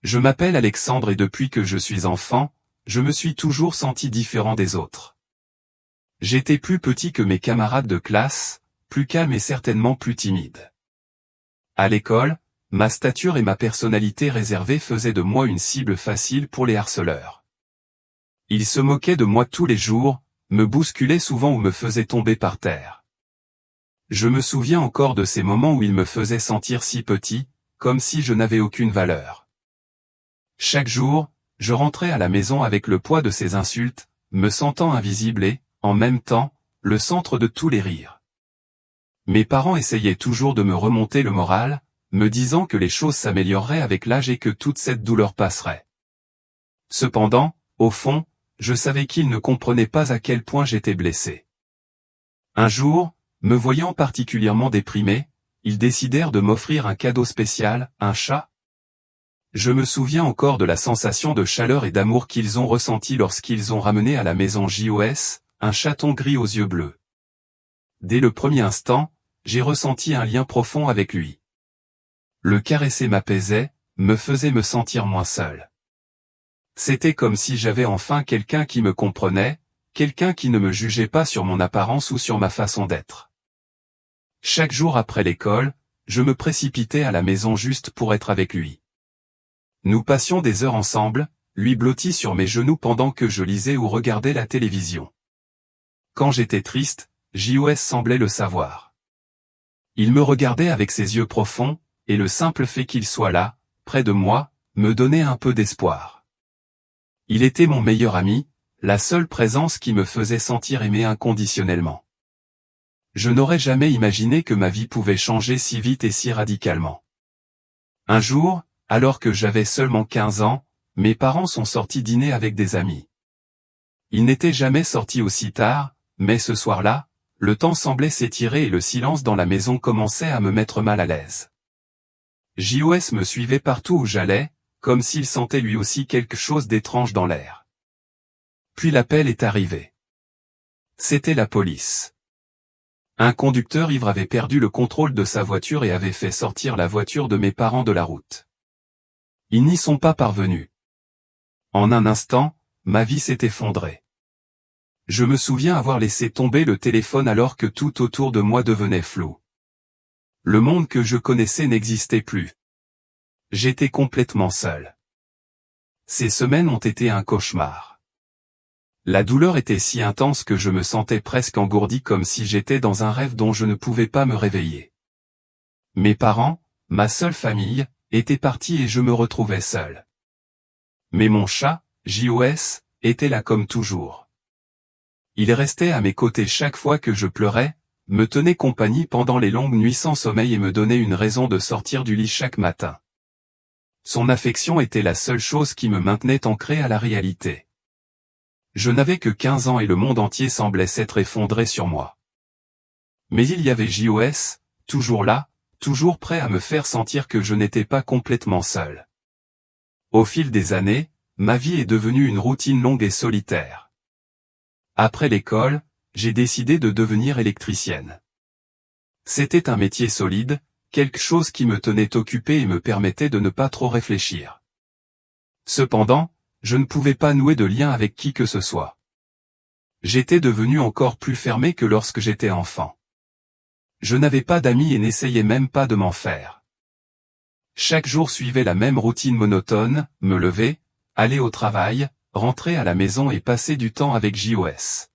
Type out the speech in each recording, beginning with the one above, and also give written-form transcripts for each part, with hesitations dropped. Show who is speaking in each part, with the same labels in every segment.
Speaker 1: Je m'appelle Alexandre et depuis que je suis enfant, je me suis toujours senti différent des autres. J'étais plus petit que mes camarades de classe, plus calme et certainement plus timide. À l'école, ma stature et ma personnalité réservée faisaient de moi une cible facile pour les harceleurs. Ils se moquaient de moi tous les jours, me bousculaient souvent ou me faisaient tomber par terre. Je me souviens encore de ces moments où ils me faisaient sentir si petit, comme si je n'avais aucune valeur. Chaque jour, je rentrais à la maison avec le poids de ces insultes, me sentant invisible et, en même temps, le centre de tous les rires. Mes parents essayaient toujours de me remonter le moral, me disant que les choses s'amélioreraient avec l'âge et que toute cette douleur passerait. Cependant, au fond, je savais qu'ils ne comprenaient pas à quel point j'étais blessé. Un jour, me voyant particulièrement déprimé, ils décidèrent de m'offrir un cadeau spécial, un chat. Je me souviens encore de la sensation de chaleur et d'amour qu'ils ont ressenti lorsqu'ils ont ramené à la maison JOS, un chaton gris aux yeux bleus. Dès le premier instant, j'ai ressenti un lien profond avec lui. Le caresser m'apaisait, me faisait me sentir moins seul. C'était comme si j'avais enfin quelqu'un qui me comprenait, quelqu'un qui ne me jugeait pas sur mon apparence ou sur ma façon d'être. Chaque jour après l'école, je me précipitais à la maison juste pour être avec lui. Nous passions des heures ensemble, lui blotti sur mes genoux pendant que je lisais ou regardais la télévision. Quand j'étais triste, JOS semblait le savoir. Il me regardait avec ses yeux profonds, et le simple fait qu'il soit là, près de moi, me donnait un peu d'espoir. Il était mon meilleur ami, la seule présence qui me faisait sentir aimé inconditionnellement. Je n'aurais jamais imaginé que ma vie pouvait changer si vite et si radicalement. Un jour, alors que j'avais seulement 15 ans, mes parents sont sortis dîner avec des amis. Ils n'étaient jamais sortis aussi tard, mais ce soir-là, le temps semblait s'étirer et le silence dans la maison commençait à me mettre mal à l'aise. JOS me suivait partout où j'allais, comme s'il sentait lui aussi quelque chose d'étrange dans l'air. Puis l'appel est arrivé. C'était la police. Un conducteur ivre avait perdu le contrôle de sa voiture et avait fait sortir la voiture de mes parents de la route. Ils n'y sont pas parvenus. En un instant, ma vie s'est effondrée. Je me souviens avoir laissé tomber le téléphone alors que tout autour de moi devenait flou. Le monde que je connaissais n'existait plus. J'étais complètement seul. Ces semaines ont été un cauchemar. La douleur était si intense que je me sentais presque engourdi comme si j'étais dans un rêve dont je ne pouvais pas me réveiller. Mes parents, ma seule famille, étaient partis et je me retrouvais seul. Mais mon chat, JOS, était là comme toujours. Il restait à mes côtés chaque fois que je pleurais, me tenait compagnie pendant les longues nuits sans sommeil et me donnait une raison de sortir du lit chaque matin. Son affection était la seule chose qui me maintenait ancré à la réalité. Je n'avais que 15 ans et le monde entier semblait s'être effondré sur moi. Mais il y avait JOS, toujours là, toujours prêt à me faire sentir que je n'étais pas complètement seul. Au fil des années, ma vie est devenue une routine longue et solitaire. Après l'école, j'ai décidé de devenir électricienne. C'était un métier solide, quelque chose qui me tenait occupé et me permettait de ne pas trop réfléchir. Cependant, je ne pouvais pas nouer de lien avec qui que ce soit. J'étais devenu encore plus fermé que lorsque j'étais enfant. Je n'avais pas d'amis et n'essayais même pas de m'en faire. Chaque jour suivait la même routine monotone, me lever, aller au travail, rentrer à la maison et passer du temps avec JOS.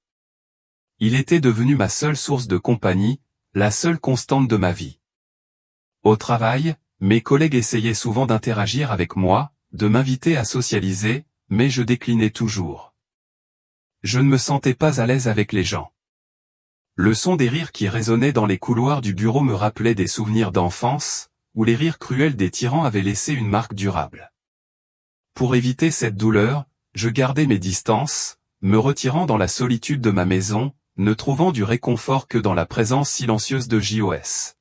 Speaker 1: Il était devenu ma seule source de compagnie, la seule constante de ma vie. Au travail, mes collègues essayaient souvent d'interagir avec moi, de m'inviter à socialiser, mais je déclinais toujours. Je ne me sentais pas à l'aise avec les gens. Le son des rires qui résonnaient dans les couloirs du bureau me rappelait des souvenirs d'enfance, où les rires cruels des tyrans avaient laissé une marque durable. Pour éviter cette douleur, je gardais mes distances, me retirant dans la solitude de ma maison, ne trouvant du réconfort que dans la présence silencieuse de JOS.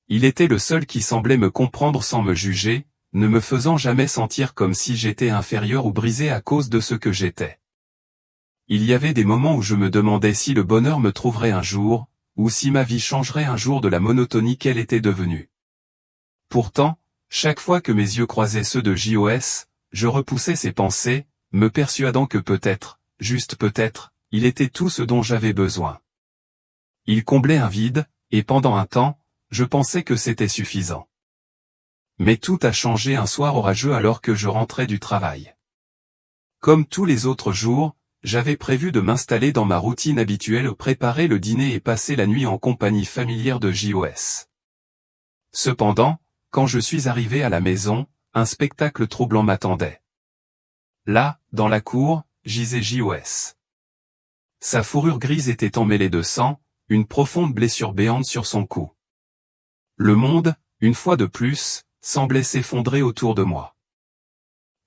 Speaker 1: Il était le seul qui semblait me comprendre sans me juger, ne me faisant jamais sentir comme si j'étais inférieur ou brisé à cause de ce que j'étais. Il y avait des moments où je me demandais si le bonheur me trouverait un jour, ou si ma vie changerait un jour de la monotonie qu'elle était devenue. Pourtant, Chaque fois que mes yeux croisaient ceux de JOS, je repoussais ces pensées, me persuadant que peut-être, juste peut-être, il était tout ce dont j'avais besoin. Il comblait un vide, et pendant un temps, je pensais que c'était suffisant. Mais tout a changé un soir orageux alors que je rentrais du travail. Comme tous les autres jours, j'avais prévu de m'installer dans ma routine habituelle, préparer le dîner et passer la nuit en compagnie familière de JOS. Cependant, quand je suis arrivé à la maison, un spectacle troublant m'attendait. Là, dans la cour, gisait JOS. Sa fourrure grise était emmêlée de sang, une profonde blessure béante sur son cou. Le monde, une fois de plus, semblait s'effondrer autour de moi.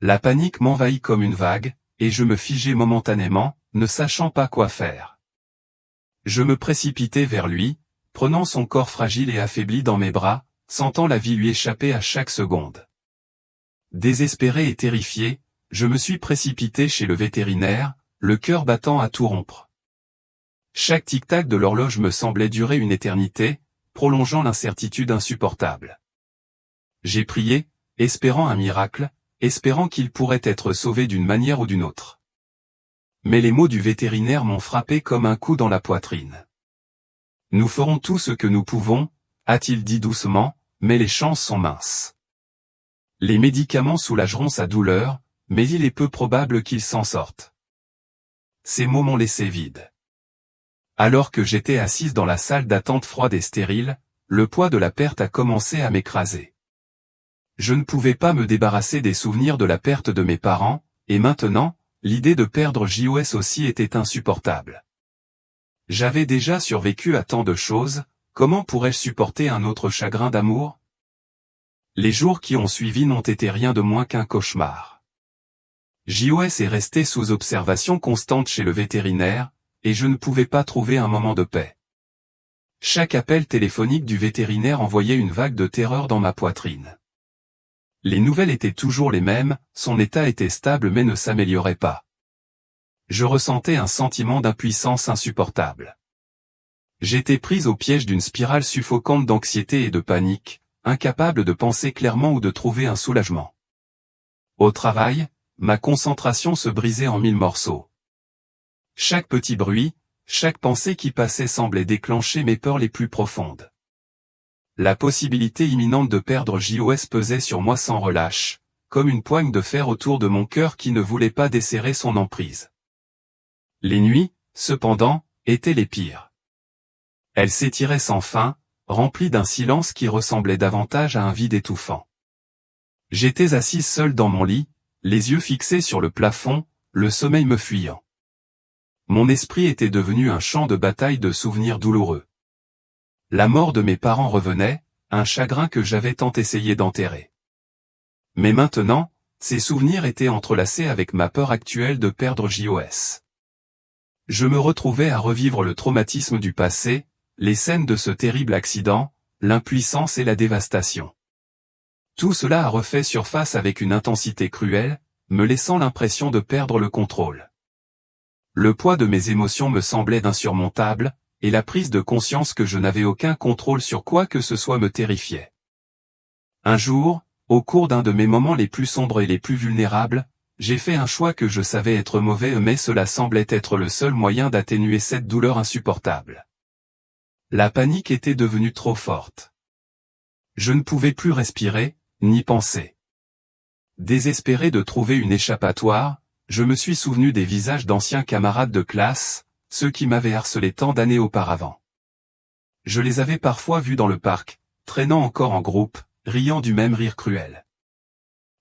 Speaker 1: La panique m'envahit comme une vague, et je me figeai momentanément, ne sachant pas quoi faire. Je me précipitai vers lui, prenant son corps fragile et affaibli dans mes bras, sentant la vie lui échapper à chaque seconde. Désespéré et terrifié, je me suis précipité chez le vétérinaire, le cœur battant à tout rompre. Chaque tic-tac de l'horloge me semblait durer une éternité, prolongeant l'incertitude insupportable. J'ai prié, espérant un miracle, espérant qu'il pourrait être sauvé d'une manière ou d'une autre. Mais les mots du vétérinaire m'ont frappé comme un coup dans la poitrine. Nous ferons tout ce que nous pouvons, a-t-il dit doucement, mais les chances sont minces. Les médicaments soulageront sa douleur, mais il est peu probable qu'il s'en sorte. Ces mots m'ont laissé vide. Alors que j'étais assise dans la salle d'attente froide et stérile, le poids de la perte a commencé à m'écraser. Je ne pouvais pas me débarrasser des souvenirs de la perte de mes parents, et maintenant, l'idée de perdre JOS aussi était insupportable. J'avais déjà survécu à tant de choses, comment pourrais-je supporter un autre chagrin d'amour? Les jours qui ont suivi n'ont été rien de moins qu'un cauchemar. JOS est resté sous observation constante chez le vétérinaire, et je ne pouvais pas trouver un moment de paix. Chaque appel téléphonique du vétérinaire envoyait une vague de terreur dans ma poitrine. Les nouvelles étaient toujours les mêmes, son état était stable mais ne s'améliorait pas. Je ressentais un sentiment d'impuissance insupportable. J'étais prise au piège d'une spirale suffocante d'anxiété et de panique, incapable de penser clairement ou de trouver un soulagement. Au travail, ma concentration se brisait en 1000 morceaux. Chaque petit bruit, chaque pensée qui passait semblait déclencher mes peurs les plus profondes. La possibilité imminente de perdre JOS pesait sur moi sans relâche, comme une poigne de fer autour de mon cœur qui ne voulait pas desserrer son emprise. Les nuits, cependant, étaient les pires. Elles s'étiraient sans fin, remplies d'un silence qui ressemblait davantage à un vide étouffant. J'étais assise seule dans mon lit, les yeux fixés sur le plafond, le sommeil me fuyant. Mon esprit était devenu un champ de bataille de souvenirs douloureux. La mort de mes parents revenait, un chagrin que j'avais tant essayé d'enterrer. Mais maintenant, ces souvenirs étaient entrelacés avec ma peur actuelle de perdre JOS. Je me retrouvais à revivre le traumatisme du passé, les scènes de ce terrible accident, l'impuissance et la dévastation. Tout cela a refait surface avec une intensité cruelle, me laissant l'impression de perdre le contrôle. Le poids de mes émotions me semblait insurmontable, et la prise de conscience que je n'avais aucun contrôle sur quoi que ce soit me terrifiait. Un jour, au cours d'un de mes moments les plus sombres et les plus vulnérables, j'ai fait un choix que je savais être mauvais mais cela semblait être le seul moyen d'atténuer cette douleur insupportable. La panique était devenue trop forte. Je ne pouvais plus respirer, ni penser. Désespéré de trouver une échappatoire, je me suis souvenu des visages d'anciens camarades de classe, ceux qui m'avaient harcelé tant d'années auparavant. Je les avais parfois vus dans le parc, traînant encore en groupe, riant du même rire cruel.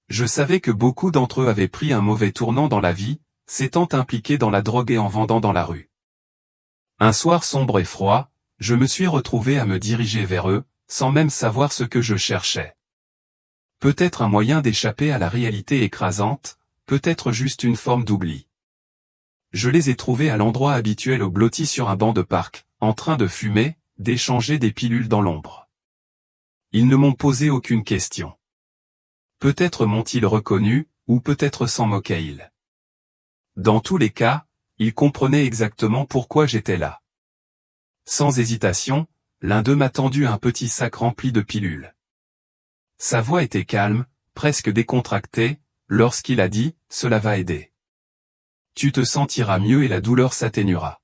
Speaker 1: Je savais que beaucoup d'entre eux avaient pris un mauvais tournant dans la vie, s'étant impliqués dans la drogue et en vendant dans la rue. Un soir sombre et froid, je me suis retrouvé à me diriger vers eux, sans même savoir ce que je cherchais. Peut-être un moyen d'échapper à la réalité écrasante, peut-être juste une forme d'oubli. Je les ai trouvés à l'endroit habituel au blotti sur un banc de parc, en train de fumer, d'échanger des pilules dans l'ombre. Ils ne m'ont posé aucune question. Peut-être m'ont-ils reconnu, ou peut-être s'en moquaient-ils. Dans tous les cas, ils comprenaient exactement pourquoi j'étais là. Sans hésitation, l'un d'eux m'a tendu un petit sac rempli de pilules. Sa voix était calme, presque décontractée, lorsqu'il a dit « Cela va aider. Tu te sentiras mieux et la douleur s'atténuera. »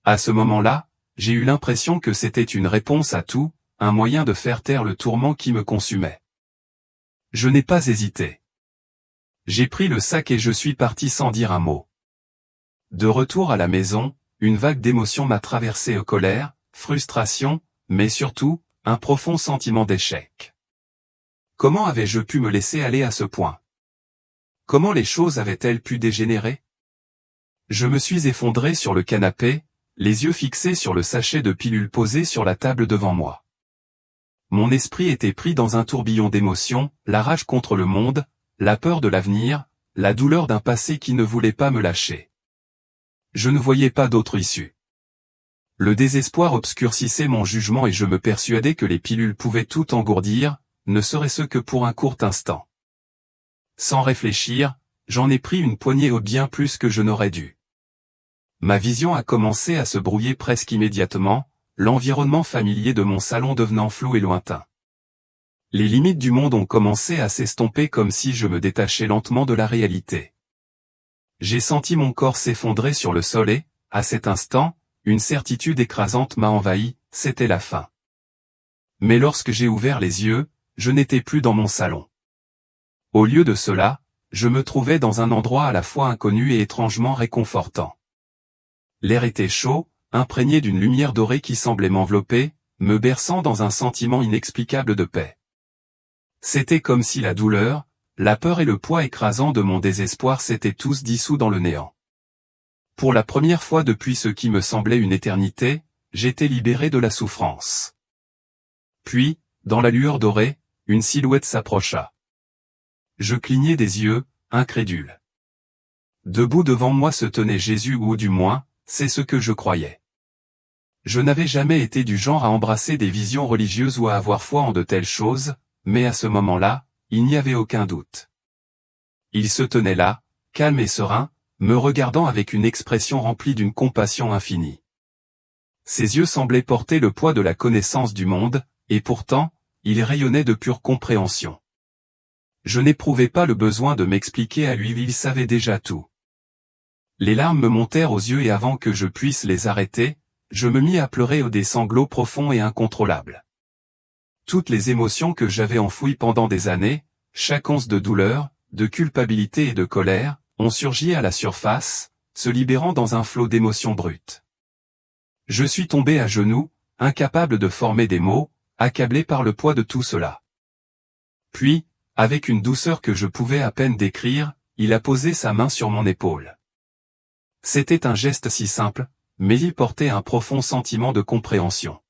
Speaker 1: À ce moment-là, j'ai eu l'impression que c'était une réponse à tout, un moyen de faire taire le tourment qui me consumait. Je n'ai pas hésité. J'ai pris le sac et je suis parti sans dire un mot. De retour à la maison, une vague d'émotions m'a traversé, colère, frustration, mais surtout, un profond sentiment d'échec. Comment avais-je pu me laisser aller à ce point? Comment les choses avaient-elles pu dégénérer? Je me suis effondré sur le canapé, les yeux fixés sur le sachet de pilules posé sur la table devant moi. Mon esprit était pris dans un tourbillon d'émotions, la rage contre le monde, la peur de l'avenir, la douleur d'un passé qui ne voulait pas me lâcher. Je ne voyais pas d'autre issue. Le désespoir obscurcissait mon jugement et je me persuadais que les pilules pouvaient tout engourdir, ne serait-ce que pour un court instant. Sans réfléchir, j'en ai pris une poignée au bien plus que je n'aurais dû. Ma vision a commencé à se brouiller presque immédiatement, l'environnement familier de mon salon devenant flou et lointain. Les limites du monde ont commencé à s'estomper comme si je me détachais lentement de la réalité. J'ai senti mon corps s'effondrer sur le sol et, à cet instant, une certitude écrasante m'a envahi, c'était la fin. Mais lorsque j'ai ouvert les yeux, je n'étais plus dans mon salon. Au lieu de cela, je me trouvais dans un endroit à la fois inconnu et étrangement réconfortant. L'air était chaud, imprégné d'une lumière dorée qui semblait m'envelopper, me berçant dans un sentiment inexplicable de paix. C'était comme si la douleur, la peur et le poids écrasant de mon désespoir s'étaient tous dissous dans le néant. Pour la première fois depuis ce qui me semblait une éternité, j'étais libéré de la souffrance. Puis, dans la lueur dorée, une silhouette s'approcha. Je clignai des yeux, incrédule. Debout devant moi se tenait Jésus ou du moins, c'est ce que je croyais. Je n'avais jamais été du genre à embrasser des visions religieuses ou à avoir foi en de telles choses, mais à ce moment-là, il n'y avait aucun doute. Il se tenait là, calme et serein, me regardant avec une expression remplie d'une compassion infinie. Ses yeux semblaient porter le poids de la connaissance du monde, et pourtant, il rayonnait de pure compréhension. Je n'éprouvais pas le besoin de m'expliquer à lui, il savait déjà tout. Les larmes me montèrent aux yeux et avant que je puisse les arrêter, je me mis à pleurer des sanglots profonds et incontrôlables. Toutes les émotions que j'avais enfouies pendant des années, chaque once de douleur, de culpabilité et de colère, ont surgi à la surface, se libérant dans un flot d'émotions brutes. Je suis tombé à genoux, incapable de former des mots, accablé par le poids de tout cela. Puis, avec une douceur que je pouvais à peine décrire, il a posé sa main sur mon épaule. C'était un geste si simple, mais il portait un profond sentiment de compréhension.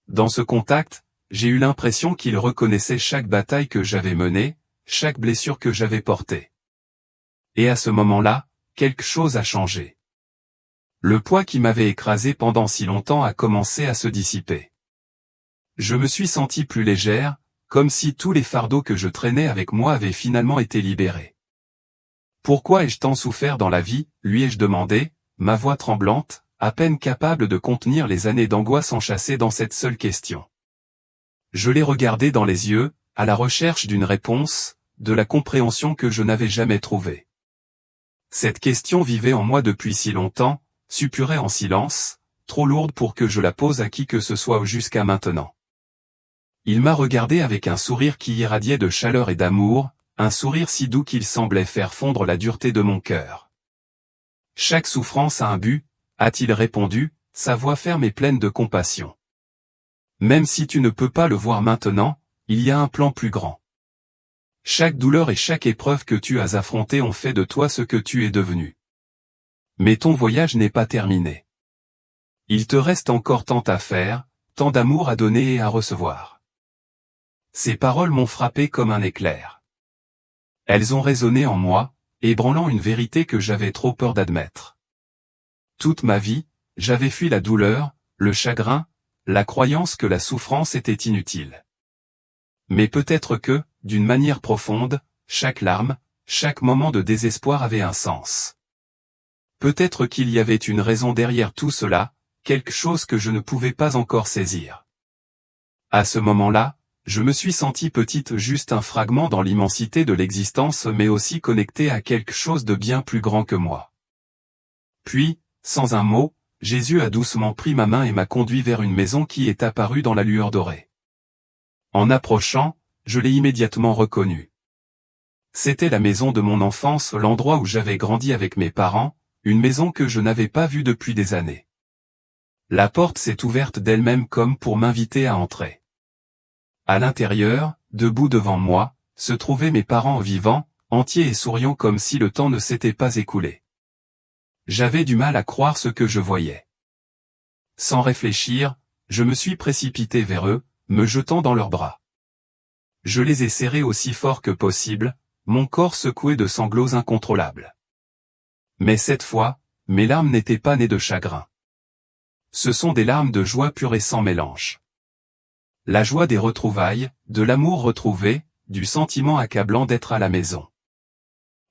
Speaker 1: Dans ce contact, j'ai eu l'impression qu'il reconnaissait chaque bataille que j'avais menée, chaque blessure que j'avais portée. Et à ce moment-là, quelque chose a changé. Le poids qui m'avait écrasé pendant si longtemps a commencé à se dissiper. Je me suis senti plus légère, comme si tous les fardeaux que je traînais avec moi avaient finalement été libérés. Pourquoi ai-je tant souffert dans la vie, lui ai-je demandé, ma voix tremblante, à peine capable de contenir les années d'angoisse enchâssées dans cette seule question. Je l'ai regardé dans les yeux, à la recherche d'une réponse, de la compréhension que je n'avais jamais trouvée. Cette question vivait en moi depuis si longtemps, suppurait en silence, trop lourde pour que je la pose à qui que ce soit jusqu'à maintenant. Il m'a regardé avec un sourire qui irradiait de chaleur et d'amour, un sourire si doux qu'il semblait faire fondre la dureté de mon cœur. Chaque souffrance a un but, a-t-il répondu, sa voix ferme et pleine de compassion. Même si tu ne peux pas le voir maintenant, il y a un plan plus grand. Chaque douleur et chaque épreuve que tu as affrontée ont fait de toi ce que tu es devenu. Mais ton voyage n'est pas terminé. Il te reste encore tant à faire, tant d'amour à donner et à recevoir. Ces paroles m'ont frappé comme un éclair. Elles ont résonné en moi, ébranlant une vérité que j'avais trop peur d'admettre. Toute ma vie, j'avais fui la douleur, le chagrin, la croyance que la souffrance était inutile. Mais peut-être que, d'une manière profonde, chaque larme, chaque moment de désespoir avait un sens. Peut-être qu'il y avait une raison derrière tout cela, quelque chose que je ne pouvais pas encore saisir. À ce moment-là, je me suis sentie petite, juste un fragment dans l'immensité de l'existence, mais aussi connectée à quelque chose de bien plus grand que moi. Puis, sans un mot, Jésus a doucement pris ma main et m'a conduit vers une maison qui est apparue dans la lueur dorée. En approchant, je l'ai immédiatement reconnue. C'était la maison de mon enfance, l'endroit où j'avais grandi avec mes parents, une maison que je n'avais pas vue depuis des années. La porte s'est ouverte d'elle-même comme pour m'inviter à entrer. À l'intérieur, debout devant moi, se trouvaient mes parents vivants, entiers et souriants comme si le temps ne s'était pas écoulé. J'avais du mal à croire ce que je voyais. Sans réfléchir, je me suis précipité vers eux, me jetant dans leurs bras. Je les ai serrés aussi fort que possible, mon corps secoué de sanglots incontrôlables. Mais cette fois, mes larmes n'étaient pas nées de chagrin. Ce sont des larmes de joie pure et sans mélange. La joie des retrouvailles, de l'amour retrouvé, du sentiment accablant d'être à la maison.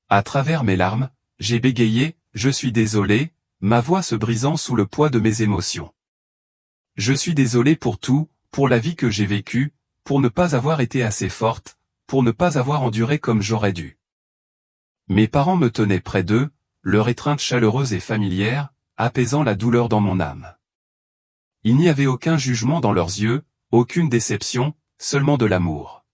Speaker 1: À travers mes larmes, j'ai bégayé, je suis désolé, ma voix se brisant sous le poids de mes émotions. Je suis désolé pour tout, pour la vie que j'ai vécue, pour ne pas avoir été assez forte, pour ne pas avoir enduré comme j'aurais dû. Mes parents me tenaient près d'eux, leur étreinte chaleureuse et familière, apaisant la douleur dans mon âme. Il n'y avait aucun jugement dans leurs yeux, aucune déception, seulement de l'amour.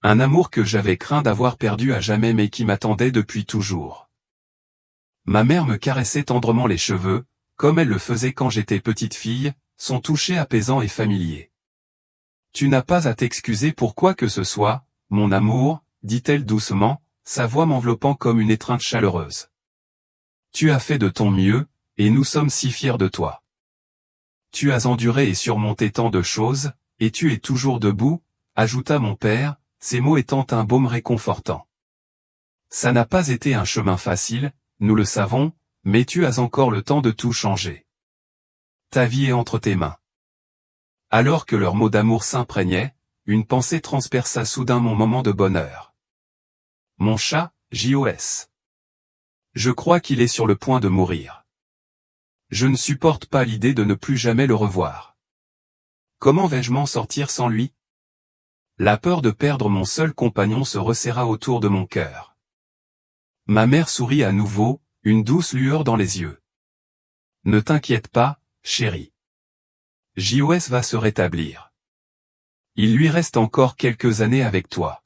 Speaker 1: Un amour que j'avais craint d'avoir perdu à jamais mais qui m'attendait depuis toujours. Ma mère me caressait tendrement les cheveux, comme elle le faisait quand j'étais petite fille, son toucher apaisant et familier. « Tu n'as pas à t'excuser pour quoi que ce soit, mon amour, dit-elle doucement, sa voix m'enveloppant comme une étreinte chaleureuse. Tu as fait de ton mieux, et nous sommes si fiers de toi. Tu as enduré et surmonté tant de choses, et tu es toujours debout, ajouta mon père, ces mots étant un baume réconfortant. Ça n'a pas été un chemin facile, nous le savons, mais tu as encore le temps de tout changer. Ta vie est entre tes mains. Alors que leurs mots d'amour s'imprégnaient, une pensée transperça soudain mon moment de bonheur. Mon chat, JOS. Je crois qu'il est sur le point de mourir. Je ne supporte pas l'idée de ne plus jamais le revoir. Comment vais-je m'en sortir sans lui? La peur de perdre mon seul compagnon se resserra autour de mon cœur. Ma mère sourit à nouveau, une douce lueur dans les yeux. Ne t'inquiète pas, chérie. JOS va se rétablir. Il lui reste encore quelques années avec toi.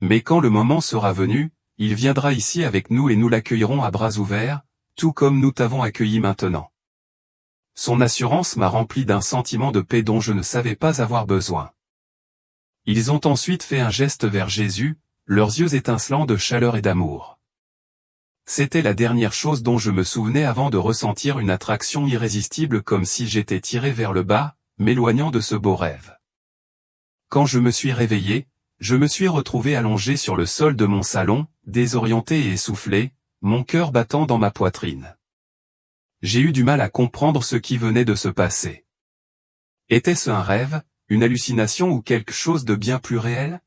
Speaker 1: Mais quand le moment sera venu, il viendra ici avec nous et nous l'accueillerons à bras ouverts, tout comme nous t'avons accueilli maintenant. Son assurance m'a rempli d'un sentiment de paix dont je ne savais pas avoir besoin. Ils ont ensuite fait un geste vers Jésus, leurs yeux étincelants de chaleur et d'amour. C'était la dernière chose dont je me souvenais avant de ressentir une attraction irrésistible comme si j'étais tiré vers le bas, m'éloignant de ce beau rêve. Quand je me suis réveillé, je me suis retrouvé allongé sur le sol de mon salon, désorienté et essoufflé, mon cœur battant dans ma poitrine. J'ai eu du mal à comprendre ce qui venait de se passer. Était-ce un rêve, une hallucination ou quelque chose de bien plus réel?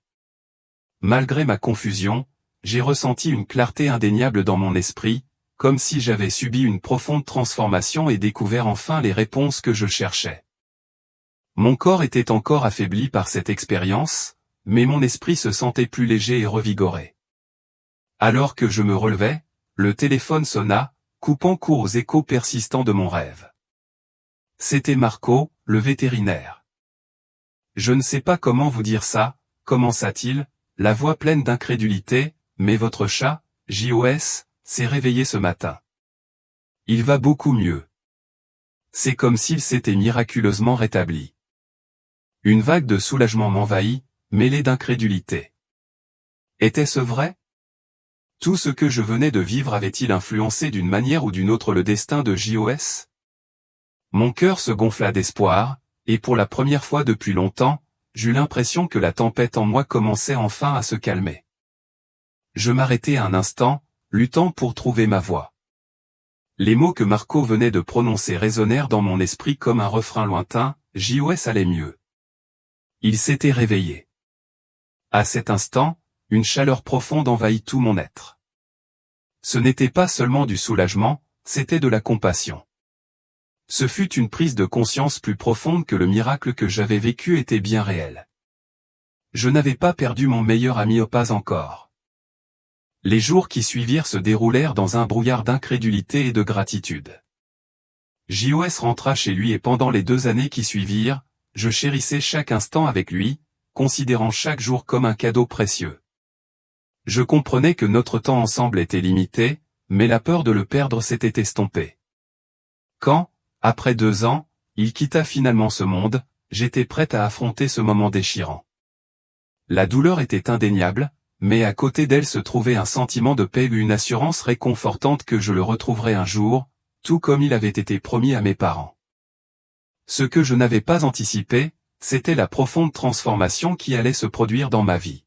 Speaker 1: Malgré ma confusion, j'ai ressenti une clarté indéniable dans mon esprit, comme si j'avais subi une profonde transformation et découvert enfin les réponses que je cherchais. Mon corps était encore affaibli par cette expérience, mais mon esprit se sentait plus léger et revigoré. Alors que je me relevais, le téléphone sonna, coupant court aux échos persistants de mon rêve. C'était Marco, le vétérinaire. Je ne sais pas comment vous dire ça, commença-t-il, la voix pleine d'incrédulité, mais votre chat, JOS, s'est réveillé ce matin. Il va beaucoup mieux. C'est comme s'il s'était miraculeusement rétabli. Une vague de soulagement m'envahit, mêlée d'incrédulité. Était-ce vrai? Tout ce que je venais de vivre avait-il influencé d'une manière ou d'une autre le destin de JOS? Mon cœur se gonfla d'espoir, et pour la première fois depuis longtemps, j'eus l'impression que la tempête en moi commençait enfin à se calmer. Je m'arrêtai un instant, luttant pour trouver ma voix. Les mots que Marco venait de prononcer résonnèrent dans mon esprit comme un refrain lointain, JOS allait mieux. Il s'était réveillé. À cet instant, une chaleur profonde envahit tout mon être. Ce n'était pas seulement du soulagement, c'était de la compassion. Ce fut une prise de conscience plus profonde que le miracle que j'avais vécu était bien réel. Je n'avais pas perdu mon meilleur ami, pas encore. Les jours qui suivirent se déroulèrent dans un brouillard d'incrédulité et de gratitude. JOS rentra chez lui et pendant les 2 années qui suivirent, je chérissais chaque instant avec lui, considérant chaque jour comme un cadeau précieux. Je comprenais que notre temps ensemble était limité, mais la peur de le perdre s'était estompée. Quand, après 2 ans, il quitta finalement ce monde, j'étais prête à affronter ce moment déchirant. La douleur était indéniable, mais à côté d'elle se trouvait un sentiment de paix et une assurance réconfortante que je le retrouverais un jour, tout comme il avait été promis à mes parents. Ce que je n'avais pas anticipé, c'était la profonde transformation qui allait se produire dans ma vie.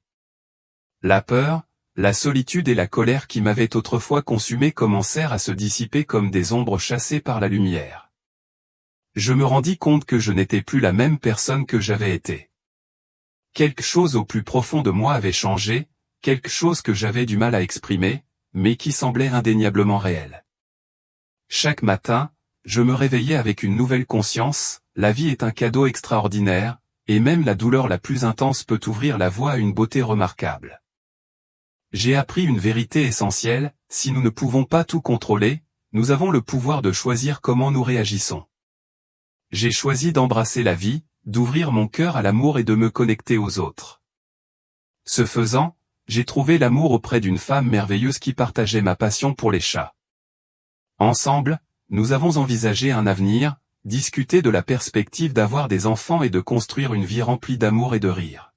Speaker 1: La peur, la solitude et la colère qui m'avaient autrefois consumé commencèrent à se dissiper comme des ombres chassées par la lumière. Je me rendis compte que je n'étais plus la même personne que j'avais été. Quelque chose au plus profond de moi avait changé, quelque chose que j'avais du mal à exprimer, mais qui semblait indéniablement réel. Chaque matin, je me réveillais avec une nouvelle conscience, la vie est un cadeau extraordinaire, et même la douleur la plus intense peut ouvrir la voie à une beauté remarquable. J'ai appris une vérité essentielle, si nous ne pouvons pas tout contrôler, nous avons le pouvoir de choisir comment nous réagissons. J'ai choisi d'embrasser la vie, d'ouvrir mon cœur à l'amour et de me connecter aux autres. Ce faisant, j'ai trouvé l'amour auprès d'une femme merveilleuse qui partageait ma passion pour les chats. Ensemble, nous avons envisagé un avenir, discuté de la perspective d'avoir des enfants et de construire une vie remplie d'amour et de rire.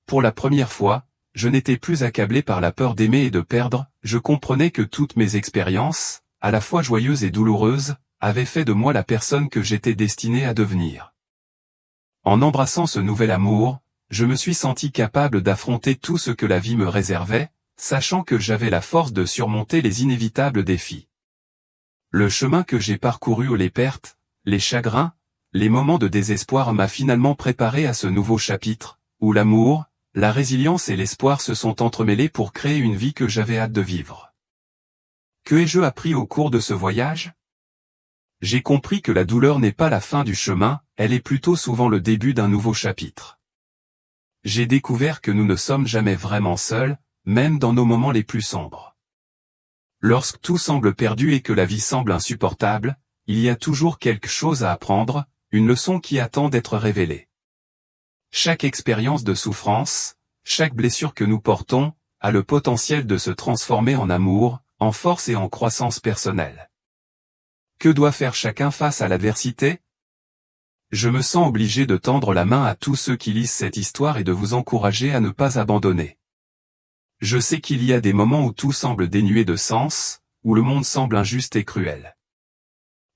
Speaker 1: Pour la première fois, je n'étais plus accablé par la peur d'aimer et de perdre, je comprenais que toutes mes expériences, à la fois joyeuses et douloureuses, avaient fait de moi la personne que j'étais destiné à devenir. En embrassant ce nouvel amour, je me suis senti capable d'affronter tout ce que la vie me réservait, sachant que j'avais la force de surmonter les inévitables défis. Le chemin que j'ai parcouru, les pertes, les chagrins, les moments de désespoir m'a finalement préparé à ce nouveau chapitre, où l'amour, la résilience et l'espoir se sont entremêlés pour créer une vie que j'avais hâte de vivre. Que ai-je appris au cours de ce voyage ? J'ai compris que la douleur n'est pas la fin du chemin, elle est plutôt souvent le début d'un nouveau chapitre. J'ai découvert que nous ne sommes jamais vraiment seuls, même dans nos moments les plus sombres. Lorsque tout semble perdu et que la vie semble insupportable, il y a toujours quelque chose à apprendre, une leçon qui attend d'être révélée. Chaque expérience de souffrance, chaque blessure que nous portons, a le potentiel de se transformer en amour, en force et en croissance personnelle. Que doit faire chacun face à l'adversité ? Je me sens obligé de tendre la main à tous ceux qui lisent cette histoire et de vous encourager à ne pas abandonner. Je sais qu'il y a des moments où tout semble dénué de sens, où le monde semble injuste et cruel.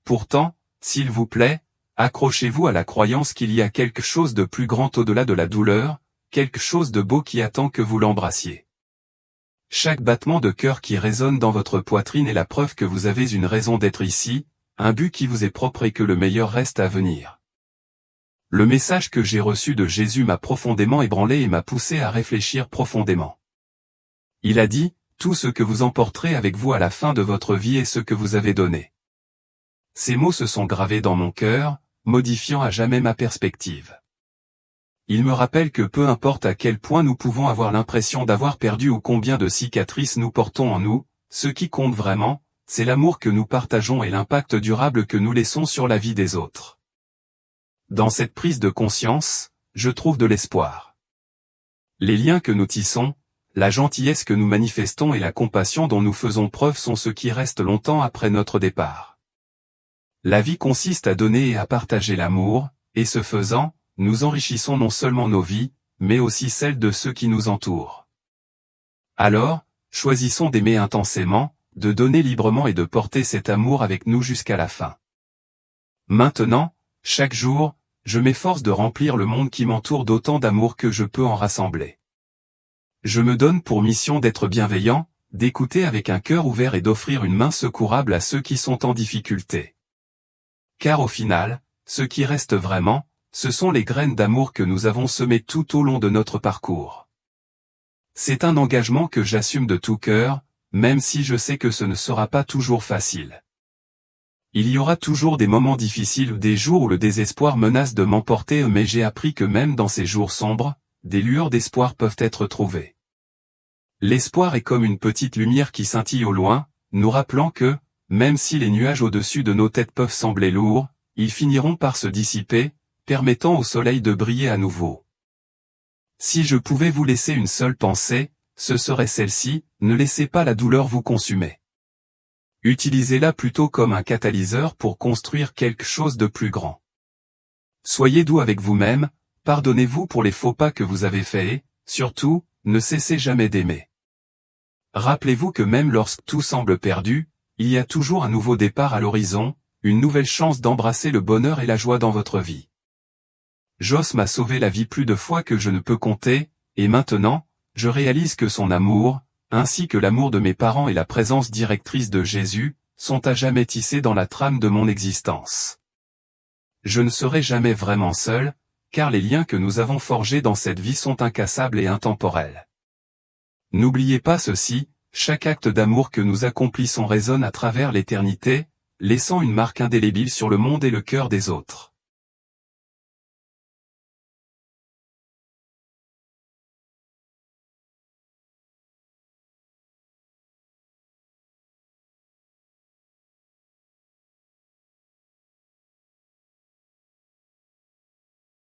Speaker 1: Pourtant, s'il vous plaît, accrochez-vous à la croyance qu'il y a quelque chose de plus grand au-delà de la douleur, quelque chose de beau qui attend que vous l'embrassiez. Chaque battement de cœur qui résonne dans votre poitrine est la preuve que vous avez une raison d'être ici, un but qui vous est propre et que le meilleur reste à venir. Le message que j'ai reçu de Jésus m'a profondément ébranlé et m'a poussé à réfléchir profondément. Il a dit, « Tout ce que vous emporterez avec vous à la fin de votre vie est ce que vous avez donné. » Ces mots se sont gravés dans mon cœur, modifiant à jamais ma perspective. Il me rappelle que peu importe à quel point nous pouvons avoir l'impression d'avoir perdu ou combien de cicatrices nous portons en nous, ce qui compte vraiment, c'est l'amour que nous partageons et l'impact durable que nous laissons sur la vie des autres. Dans cette prise de conscience, je trouve de l'espoir. Les liens que nous tissons, la gentillesse que nous manifestons et la compassion dont nous faisons preuve sont ceux qui restent longtemps après notre départ. La vie consiste à donner et à partager l'amour, et ce faisant, nous enrichissons non seulement nos vies, mais aussi celles de ceux qui nous entourent. Alors, choisissons d'aimer intensément, de donner librement et de porter cet amour avec nous jusqu'à la fin. Maintenant, chaque jour, je m'efforce de remplir le monde qui m'entoure d'autant d'amour que je peux en rassembler. Je me donne pour mission d'être bienveillant, d'écouter avec un cœur ouvert et d'offrir une main secourable à ceux qui sont en difficulté. Car au final, ce qui reste vraiment, ce sont les graines d'amour que nous avons semées tout au long de notre parcours. C'est un engagement que j'assume de tout cœur, même si je sais que ce ne sera pas toujours facile. Il y aura toujours des moments difficiles ou des jours où le désespoir menace de m'emporter, mais j'ai appris que même dans ces jours sombres, des lueurs d'espoir peuvent être trouvées. L'espoir est comme une petite lumière qui scintille au loin, nous rappelant que, même si les nuages au-dessus de nos têtes peuvent sembler lourds, ils finiront par se dissiper, permettant au soleil de briller à nouveau. Si je pouvais vous laisser une seule pensée, ce serait celle-ci, ne laissez pas la douleur vous consumer. Utilisez-la plutôt comme un catalyseur pour construire quelque chose de plus grand. Soyez doux avec vous-même, pardonnez-vous pour les faux pas que vous avez faits et, surtout, ne cessez jamais d'aimer. Rappelez-vous que même lorsque tout semble perdu, il y a toujours un nouveau départ à l'horizon, une nouvelle chance d'embrasser le bonheur et la joie dans votre vie. Joss m'a sauvé la vie plus de fois que je ne peux compter, et maintenant, je réalise que son amour, ainsi que l'amour de mes parents et la présence directrice de Jésus, sont à jamais tissés dans la trame de mon existence. Je ne serai jamais vraiment seul, car les liens que nous avons forgés dans cette vie sont incassables et intemporels. N'oubliez pas ceci, chaque acte d'amour que nous accomplissons résonne à travers l'éternité, laissant une marque indélébile sur le monde et le cœur des autres.